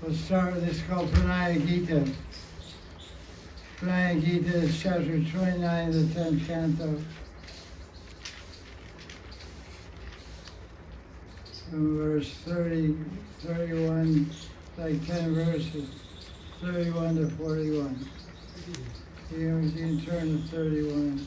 We'll start with this called Pranaya Gita. Pranaya Gita is chapter 29 of the 10th Canto. From verse 30, 31, like 10 verses, 31 to 41. You can turn to 31.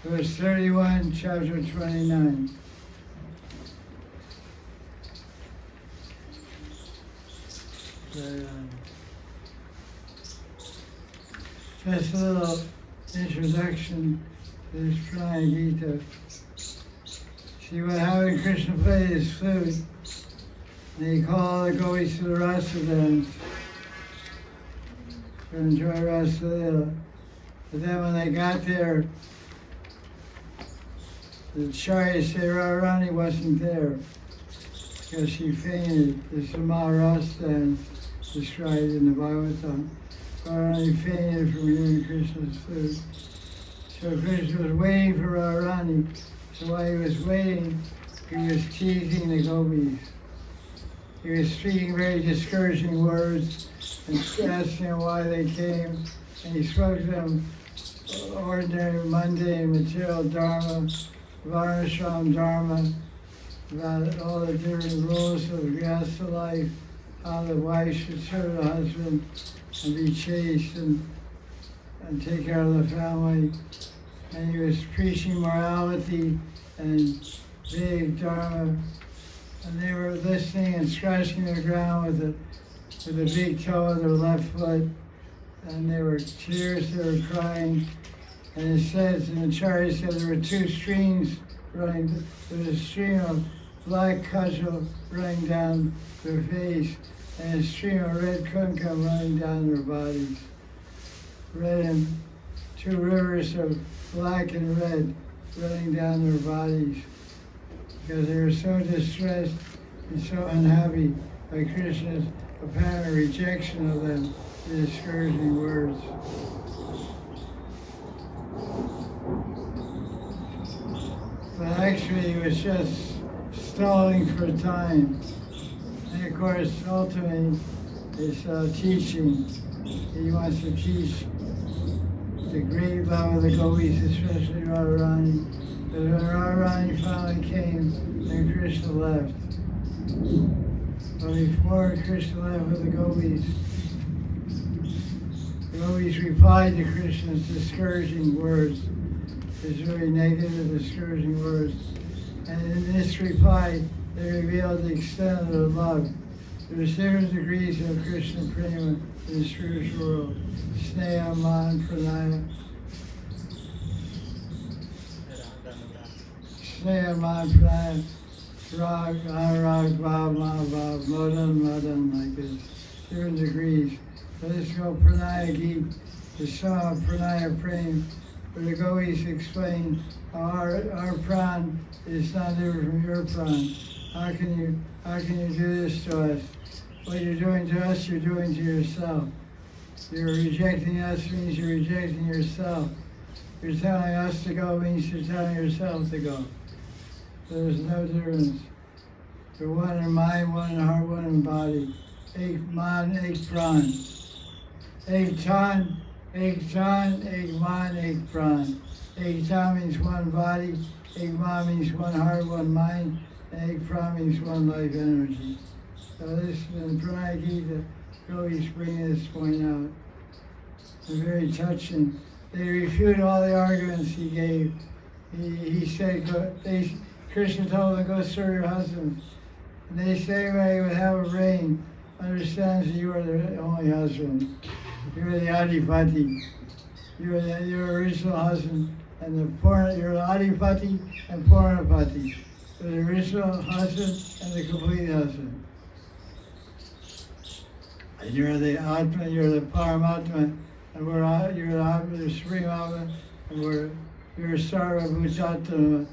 Verse 31, chapter 29. Just a little introduction to this Pranaya Gita. See, when having Krishna play his flute, and he called the gopis to the rasa dance to enjoy rasa lila. But then when they got there, the chariot said Radharani wasn't there because she fainted. This is Maharaj dance described in the Bhagavatam. Radharani fainted from hearing Krishna's flute. So Krishna was waiting for Radharani. So while he was waiting, he was teasing the gopis. He was speaking very discouraging words and asking them why they came. And he spoke to them ordinary, mundane, material dharma, varnashram dharma, about all the different rules of the grihastha life, how the wife should serve the husband and be chaste and take care of the family. And he was preaching morality and big dharma. And they were listening and scratching the ground with the big toe of their left foot. And there were tears, they were crying. And it says in the chariot said there were two streams running. There was a stream of black kajal running down their face, and a stream of red kunkam running down their bodies. Red and two rivers of black and red running down their bodies, because they were so distressed and so unhappy by Krishna's apparent rejection of them, the discouraging words. But actually he was just stalling for time. And of course, ultimately, it's teaching. He wants to teach the great love of the gopis, especially Radharani. But when Radharani finally came, then Krishna left. But before Krishna left with the gopis replied to Krishna's discouraging words. His very negative, discouraging words. And in this reply, they revealed the extent of their love. There are different degrees of Krishna prema in the spiritual world. Sneha, Man, Pranaya. Sneha, Man, Pranaya. Rag, Anurag, Bhav, Mahabhav, Madan, like this. Different degrees. So let's go Pranaya Gita, the song of Pranaya Prema, where the gopis explain how our pran is not different from your pran. How can you do this to us? What you're doing to us, you're doing to yourself. You're rejecting us means you're rejecting yourself. You're telling us to go means you're telling yourself to go. There's no difference. You're one in mind, one in heart, one in body. Ek man, ek pran. Ek tan, ek man, ek pran. Ek tan means one body, ek man means one heart, one mind, and ek pran means one life energy. So this in Pranaya Gita, gopis bringing this point out. It's very touching. They refute all the arguments he gave. He said, Krishna told them, go serve your husband. And they say, well, you would have a rain, understands that you are the only husband. You're the Adipati. You're your original husband. And you're the Adipati and Purnapati. You're the original husband and the complete husband. And you're the Atma, you're the Paramatma, and you're the Atma, the Supreme Atma, and you're Sarva Bhutatma.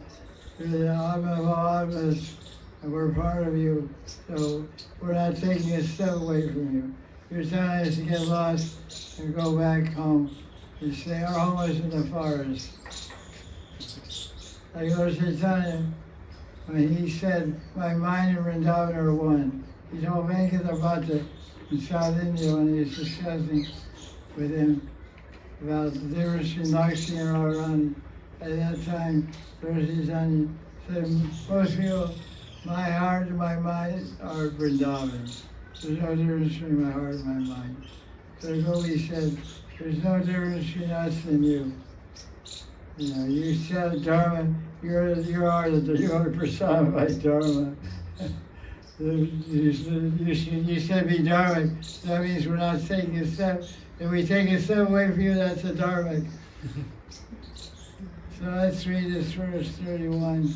You're the Atma of all Atmas, and we're part of you. So we're not taking a step away from you. you're telling us to get lost and go back home. You say, our home is in the forest. Like Lord Chaitanya, when he said, my mind and Vrindavan are one. He told Venkata Bhatta in South India when he was discussing with him about the difference between Lakshmi and Radharani. At that time, Lord Chaitanya said, most people, my heart and my mind are Vrindavan. There's no difference between my heart and my mind. So Gopi said, there's no difference between us and you. You know, you said Dharma, you are personified Dharma. You said be Dharmic, that means we're not taking a step. If we take a step away from you, that's a Dharmic. So let's read this verse 31.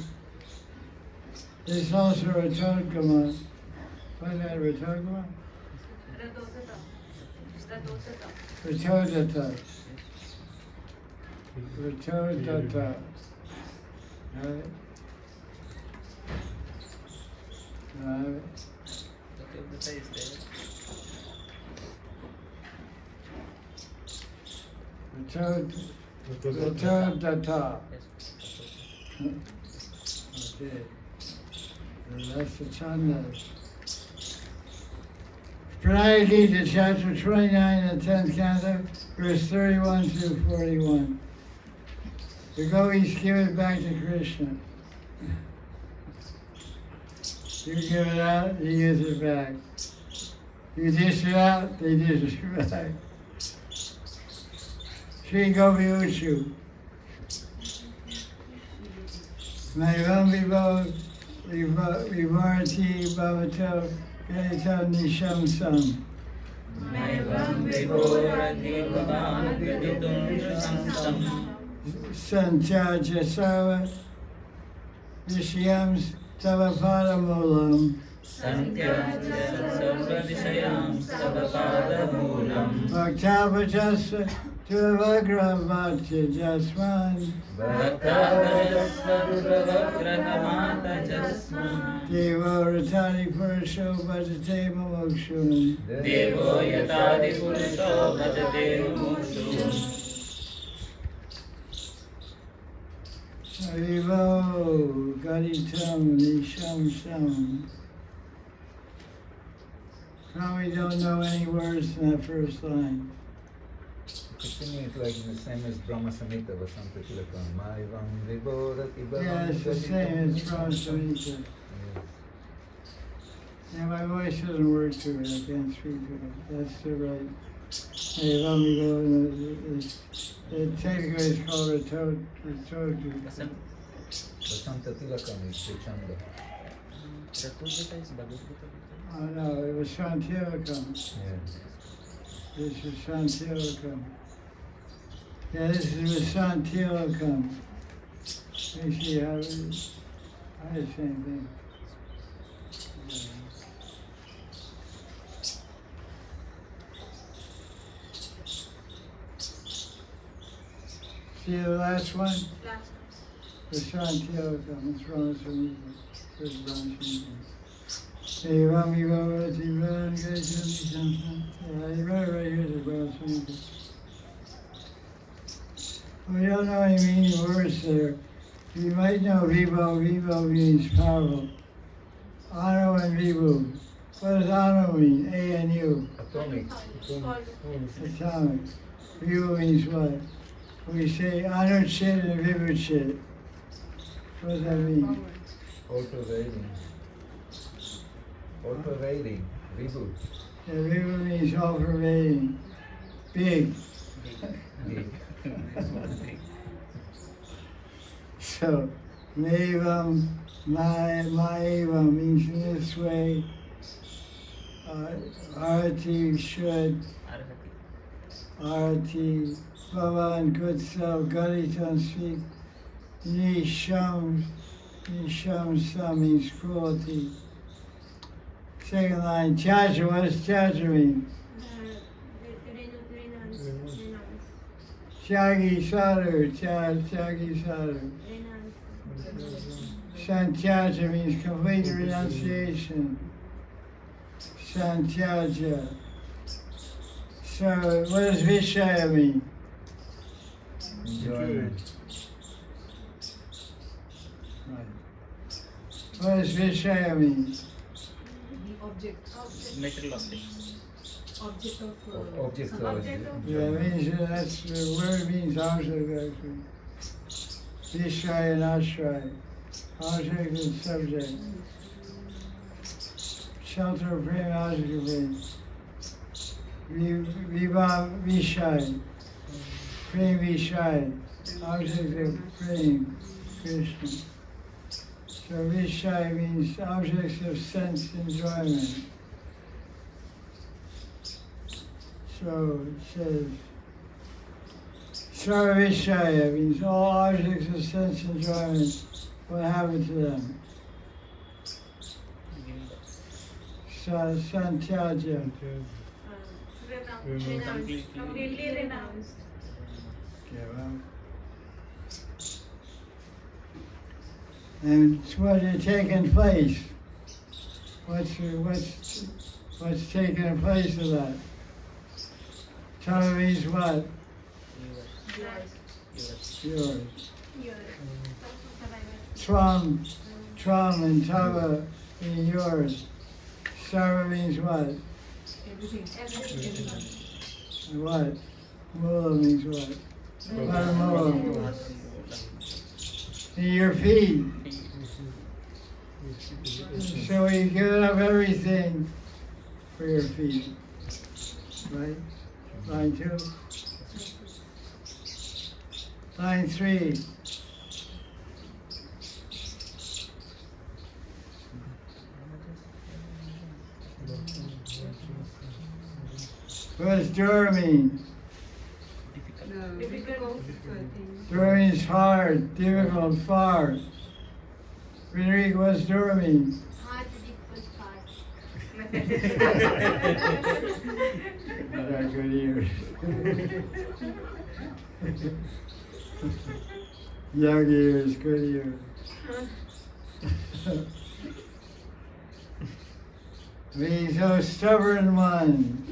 It's also Ratodgama. What is that, Ratodgama? Ratodata. Ratodata. Right? Right. Ratodata. Okay. And that's the chandas. Pranaya Gita, chapter 29 and 10th canto, verse 31 through 41. The gopis give it back to Krishna. You give it out, he gives it back. You dish it out, they dish it back. Shri Gopi Uchu. Maivam Vivarti Bhavato Gaita Nisham Sam. Sanchaja Sarva Vishyams Tavapada Mulam. Bhaktavajasa Tuvagravati Jasman. Devo Ratani Purusho Bhajate Mumukshun. Devo Yatadi Purusho Bhajate Mumukshun. Harivo Gaditam Nisham Sam. Probably don't know any words in that first line. Singing it like the same as Brahma Samhita or something like that. Yeah, it's the same as Brahma Samhita. Yeah, my voice doesn't work to it. I can't speak to it. That's the right. Technically it's called a toad. Vasanta Tilakam is Chanda. Ratodgata is Bhagavad Gita. Oh no, it was Shantilakam. Yes. This is Shantilakam. Yeah, this is Shantilakam. Let me see how it is. I had the same thing. See the last one? Last The Shantilakam. It's wrong for me. It's wrong for me. Hey, Rami Bhavati Ran Gaitani Samsam. Yeah, you wrote right here the Brahma Samhita. We don't know any meaning words there. You might know Vivo. Vivo means powerful. Anu and Vivo. What does Anu mean? A-N-U. Atomic. Atomic. Vivo means what? We say Anu Chit and Vivo Chit. What does that mean? All pervading. All pervading. Reboot. Yeah, Vivo means all pervading. Big. So, Maevam, Maevam means in this way, Arati should, Arati, Bhavan, good self, Gaditan speak, Nisham Sam means cruelty. Second line, Chaja, what does Chaja mean? Shagi Sadhu, Shagi Sadhu. Santyaja means complete renunciation. Santyaja. So what does Vishaya mean? Enjoyment. Right. What does Vishaya mean? Object. Material object. Object of. Object of Yeah, it means that's the word means object actually. Vishaya and Ashraya. Object and subject. Shelter of frame, object of frame. Viva Vishaya. Frame Vishaya. Object of frame. Krishna. So Vishaya means objects of sense enjoyment. So it says, Sarva Vishaya means all objects of sense enjoyment. What happened to them? Santyaja. Completely renounced. Okay, well. And what had taken place? What's taken place of that? Tava means what? Yours. Tram and Tava mean yours. Sarva means what? Everything. And what? Mula means what? Paramula. Your feet. So you give up everything for your feet. Right? Line 2. Line 3. What does Dura mean? Difficult. Dura means hard, difficult, far. Frederic, what does Dura mean? Hard, difficult, far. I got good ears. Young ears, good ears. Means oh stubborn one.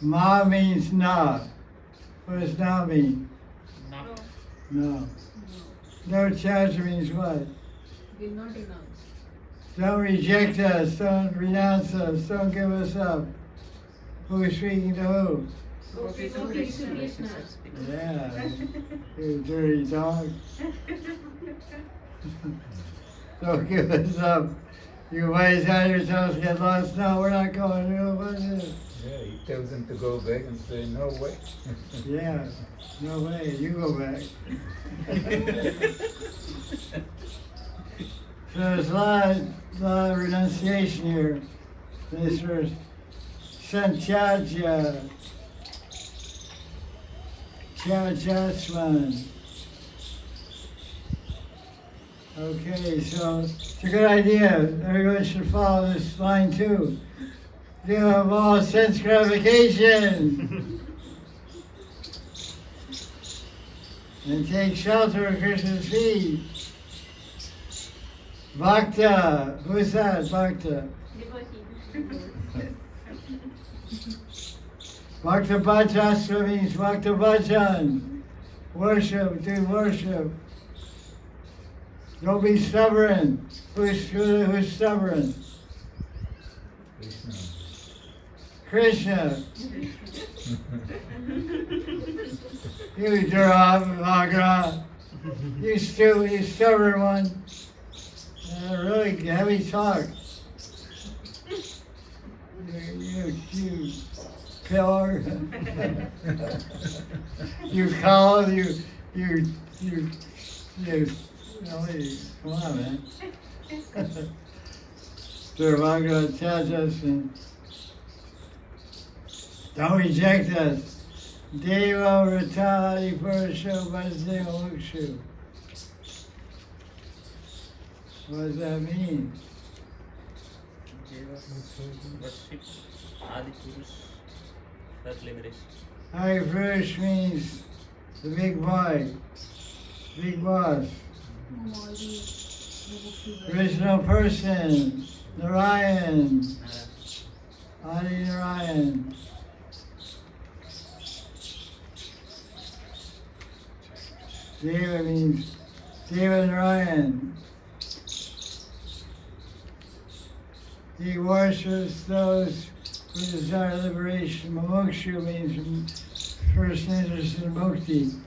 Ma means na. What does na mean? Not. No. No charge means what? Will not renounce. Don't reject us, don't renounce us, don't give us up. Who is speaking to who? Yeah, you dirty dog. Don't give us up. You ways out your toes get lost. No, we're not going to do it. Yeah, he tells them to go back and say, no way. Yeah, no way, you go back. So there's a lot of renunciation here. This verse, Santyaja, Tyajasman. Okay, so it's a good idea. Everyone should follow this line too. Give up all sense gratification. And take shelter of Krishna's feet. Bhakta. Who's that? Bhakta. Bhakta Bhajasva means Bhakta Bhajan. Worship, do worship. Don't be stubborn. Who's stubborn? Krishna. You Dura, you stubborn one. Really heavy talk. You pillar. You call, you, come on, man. Durvaga tells us, and don't reject us. Deva Ratali Purusho Vasdeva Mukshu. What does that mean? Worship Adi Purush. That liberation. High Purush means the big boy, big boss. Original person, Narayan. Adi Narayan. Deva means Deva Narayan. He worships those who desire liberation. Mumukshu means person interested in mukti.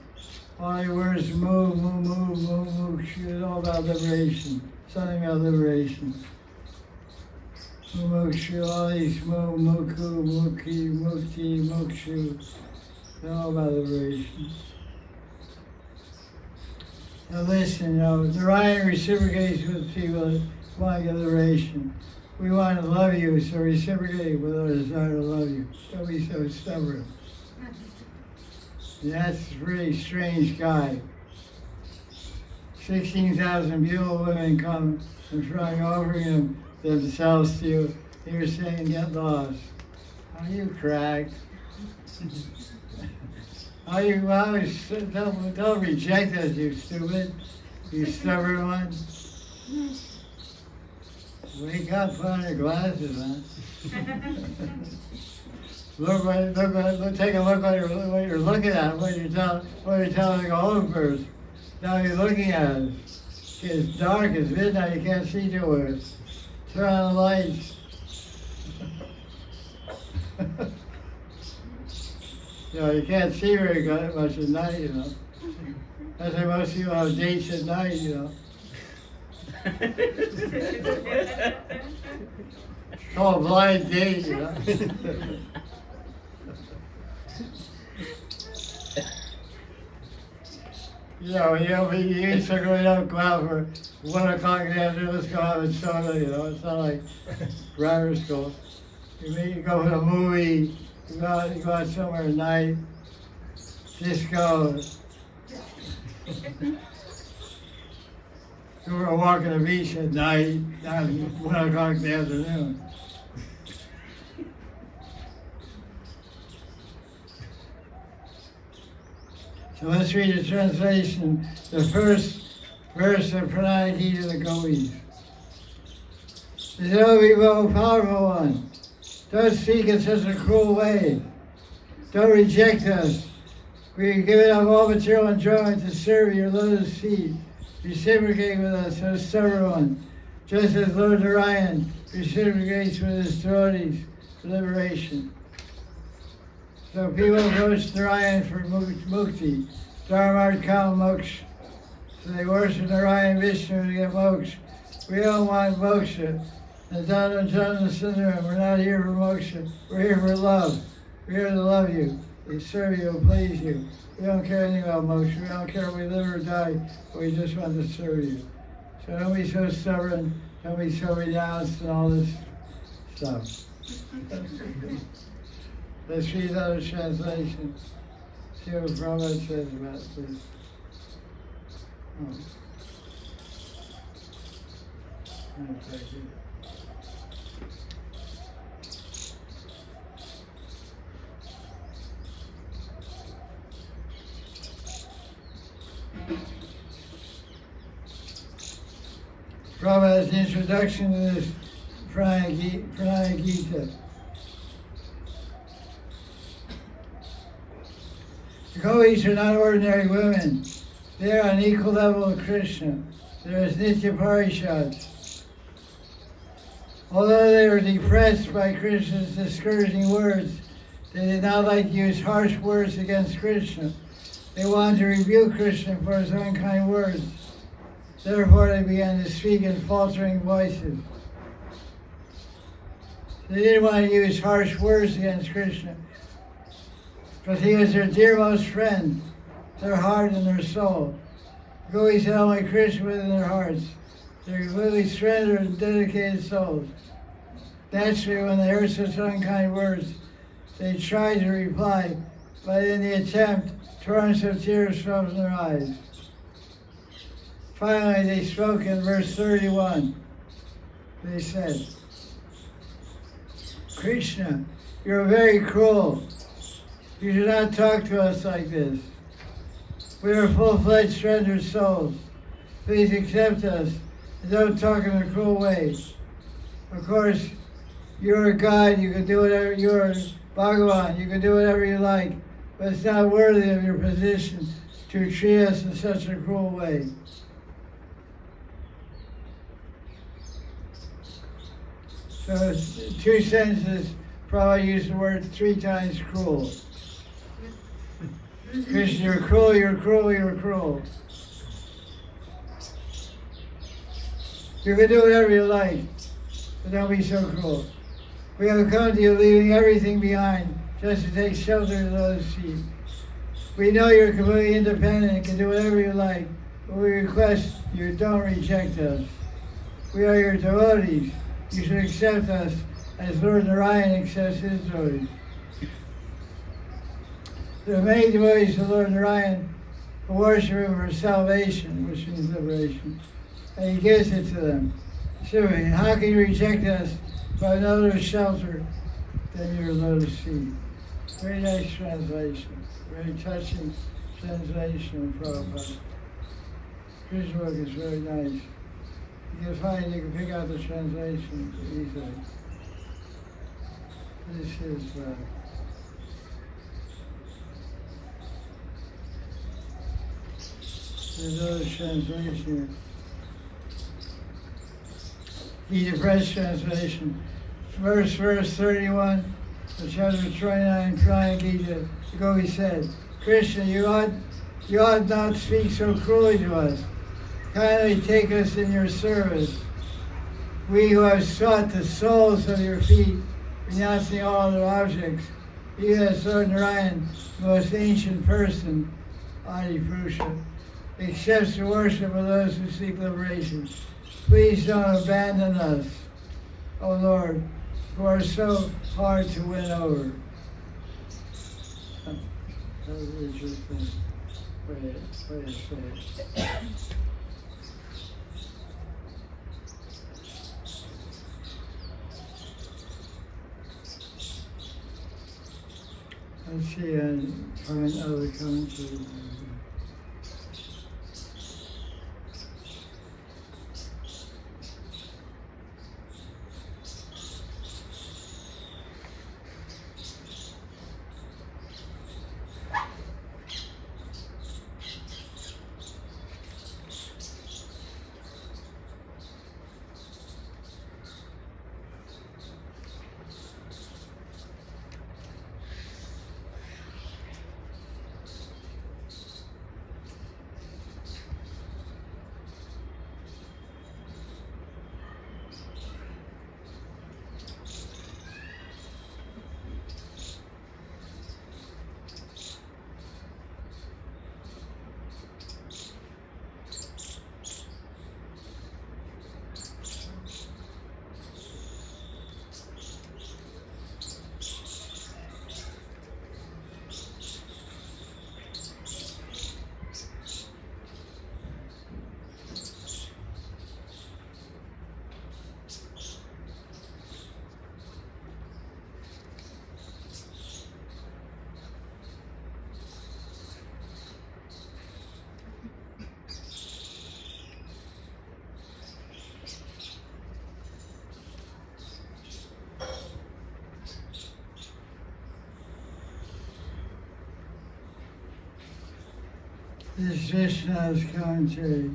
All the words mukshu is all about liberation. Something about liberation. Mumukshu, all these muku, mukhi, mukti, mukshu, they're all about liberation. Now listen, Narayan reciprocates with people that want to get liberation. We want to love you, so reciprocate with our desire to love you. Don't be so stubborn. And that's a really strange guy. 16,000 beautiful women come and trying offering themselves to you. You're saying, get lost. Are you cracked? Don't reject us, you stupid, you stubborn one. Wake up, put on your glasses, man. Take a look what you're looking at, what you're telling the old person. Now you're looking at it. It's dark, it's midnight, you can't see too well. Turn on the lights. You can't see very good much at night, That's why most people have dates at night, It's called a blind date, You used to go out for 1 o'clock in the afternoon, let's go out and soda, It's not like grammar school. You go to a movie, you go out somewhere at night, disco. You were walking the beach at night, down 1 o'clock in the afternoon. So let's read the translation, the first verse of Pranaya Gita to the Gopis. There's no evil, powerful one. Don't speak in such a cruel way. Don't reject us. We give up all material enjoyment to serve your lotus feet. Reciprocate with us, O stubborn one, just as Lord Narayan reciprocates with his devotees for liberation. So people approach Narayan for mukti, dharma, kama, moksha. So they worship Narayan Vishnu to get moksha. We don't want moksha. And Jana Sundaram, we're not here for moksha. We're here for love. We're here to love you. We serve you and please you. We don't care anything about moksha. We don't care if we live or die. We just want to serve you. So don't be so stubborn. Don't be so renounced and all this stuff. Let's read another translation. See what Prabhupada says about this. Thank you. Prabhupada's introduction to this Pranaya Gita. The Gopis are not ordinary women. They are on equal level with Krishna. They are Nitya Parishads. Although they were depressed by Krishna's discouraging words, they did not like to use harsh words against Krishna. They wanted to rebuke Krishna for his unkind words. Therefore, they began to speak in faltering voices. They didn't want to use harsh words against Krishna, because he was their dearmost friend, their heart and their soul. The Gopis had only Krishna within their hearts. They're completely surrendered and dedicated souls. Naturally, when they heard such unkind words, they tried to reply, but in the attempt, torrents of tears fell from their eyes. Finally, they spoke in verse 31. They said, Krishna, you're very cruel. You should not talk to us like this. We are full-fledged surrendered souls. Please accept us and don't talk in a cruel way. Of course, you're a God, you can do whatever, you're Bhagavan, you can do whatever you like, but it's not worthy of your position to treat us in such a cruel way. So two sentences, probably use the word 3 times cruel. Krishna, you're cruel, you're cruel, you're cruel. You can do whatever you like, but don't be so cruel. We have come to you leaving everything behind just to take shelter of those feet. We know you're completely independent and can do whatever you like, but we request you don't reject us. We are your devotees. You should accept us as Lord Narayan accepts his devotees. There are many devotees of Lord Narayan who worship him for salvation, which means liberation, and he gives it to them. So how can you reject us by another shelter than your lotus feet? Very nice translation, very touching translation of Prabhupada. Krishna book is very nice. You can pick out the translation easily. This is there's another translation here. Gita Press translation. Verse 31 of chapter 29, Pranaya Gita, the Gopi said, Krishna, you ought not speak so cruelly to us. Kindly take us in your service. We who have sought the soles of your feet, renouncing all other objects, you as Lord Narayan, the most ancient person, Adi Purusha, accepts the worship of those who seek liberation. Please don't abandon us, O Lord, who are so hard to win over. That was interesting. Way to say it. Let's see, find other commentaries. This is Vishnu's commentary.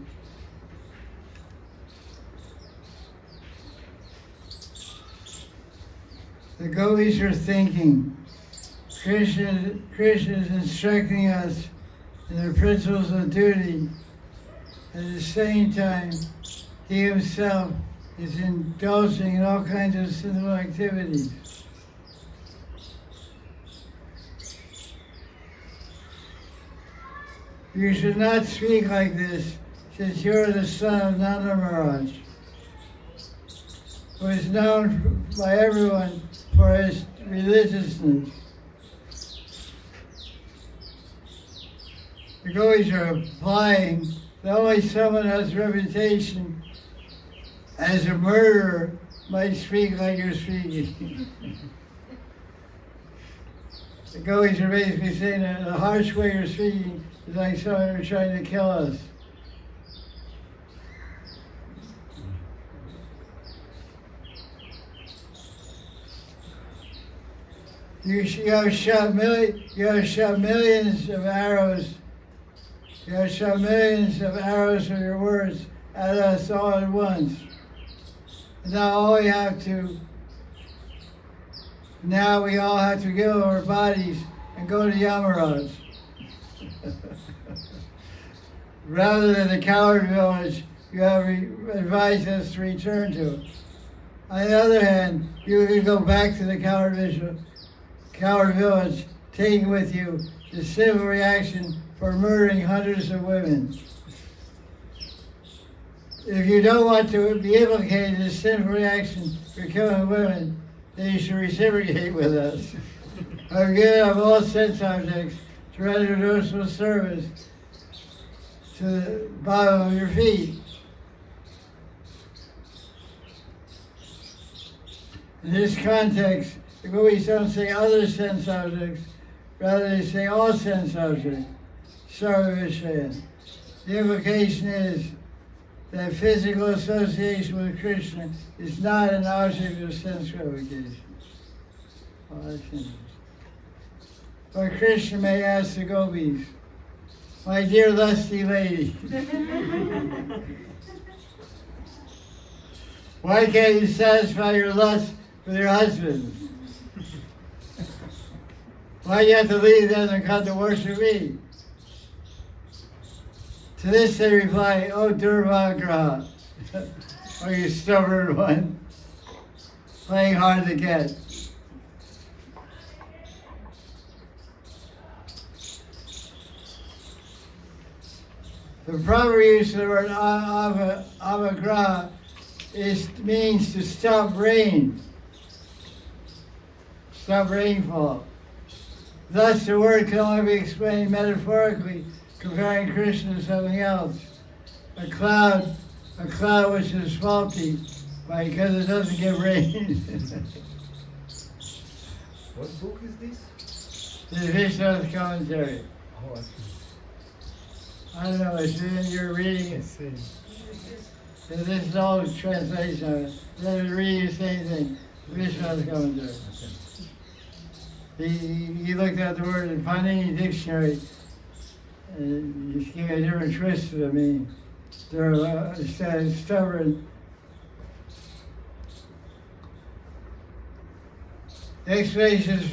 The gopis are thinking. Krishna is instructing us in the principles of duty. At the same time, he himself is indulging in all kinds of sinful activities. You should not speak like this, since you are the son of Nanda Maharaj, who is known by everyone for his religiousness. The gopis are implying that only someone who has reputation as a murderer might speak like you're speaking. The gopis are basically saying that the harsh way you're speaking is like someone who's trying to kill us. You have shot millions of arrows. You have shot millions of arrows of your words at us all at once. And now we all have to give our bodies and go to Yamaraj. Rather than the coward village you have advised us to return to. On the other hand, you can go back to the coward village, taking with you the civil reaction for murdering hundreds of women. If you don't want to be implicated in the sinful reaction for killing women, then you should reciprocate with us. I've given up all sense objects to render devotional service to the bottom of your feet. In this context, the Gopis don't say other sense objects, rather they say all sense objects, Sarvavishaya. The implication is that physical association with Krishna is not an object of sense gratification. Oh, that's interesting. But Krishna may ask the Gopis, my dear lusty lady, why can't you satisfy your lust with your husband? Why do you have to leave them and come to worship me? To this they reply, oh Durvagraha, oh you stubborn one, playing hard to get. The proper use of the word avagraha means to stop rain, stop rainfall. Thus the word can only be explained metaphorically, comparing Krishna to something else. A cloud which is faulty because it doesn't get rain. What book is this? The Vishnu's commentary. Oh, I see. I don't know, it's in your reading. I see. This is all translation of it. They're reading the same thing. Vishnu's commentary. Okay. He looked at the word in Mahanidhi dictionary. He's giving a different twist to the meaning. They're stubborn. The explanation is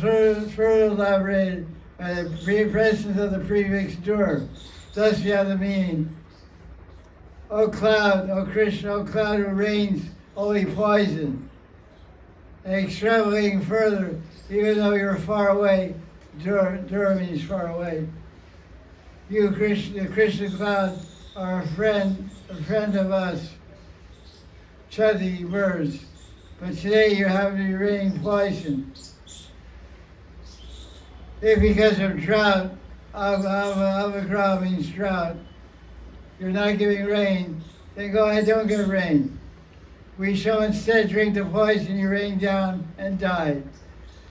further elaborated by the presence of the prefix dur. Thus you have the meaning, O cloud, O Krishna, O cloud who rains only poison. And extrapolating further, even though you're far away, dur means far away. You, Krishna, the Krishna cloud, are a friend of us, Chati birds. But today you're having to be raining poison. If because of drought, avagraha means drought, you're not giving rain, then go ahead, don't give rain. We shall instead drink the poison you rain down and die.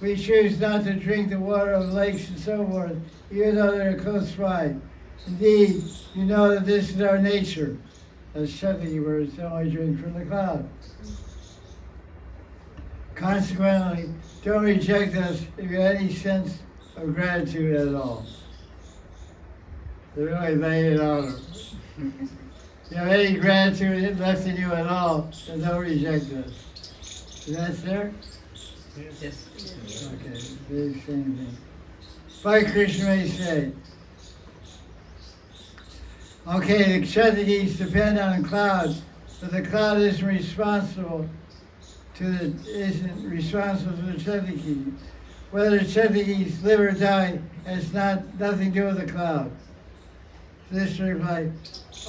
We choose not to drink the water of lakes and so forth, even though they're close by. Indeed, you know that this is our nature. As Shakti words, only drink from the cloud. Consequently, don't reject us if you have any sense of gratitude at all. They're really laying it on them. If you have any gratitude left in you at all, then don't reject us. Is that there? Yes. Okay, the same thing. By Krishna may say, okay, the Kshatriyas depend on clouds, but the cloud isn't responsible to the Kshatriyas. Whether the Kshatriyas live or die has nothing to do with the cloud. This replied,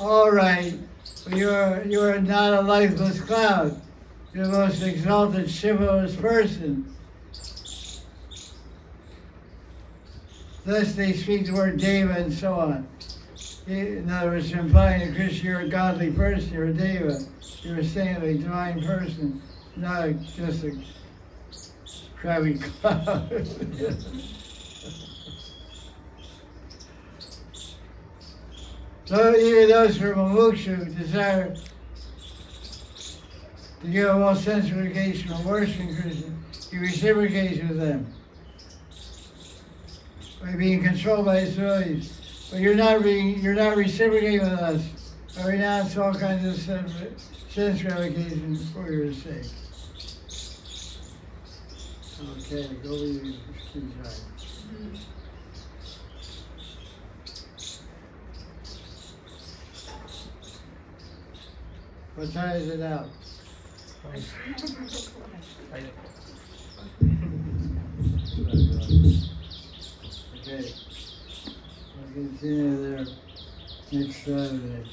all right, but you are not a lifeless cloud. You're the most exalted, chivalrous person. Thus they speak the word deva and so on. In other words, implying that Krishna, you're a godly person, you're a deva, you're a saintly, divine person, not just a crabby cloud. So even those who are mumukshu desire to give all sense gratification from worshiping Krishna, he reciprocates with them. by being controlled by its ways. But you're not reciprocating with us. I renounce all kinds of sense gratification for your sake. Okay, go with your desire. What time is it now? 5 o'clock. Okay. We'll continue there next Saturday.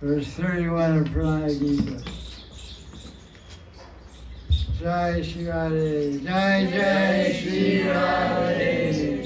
Verse 31 of Pranaya Gita. Jai Shri Radhe, Jai Jai Shri Radhe.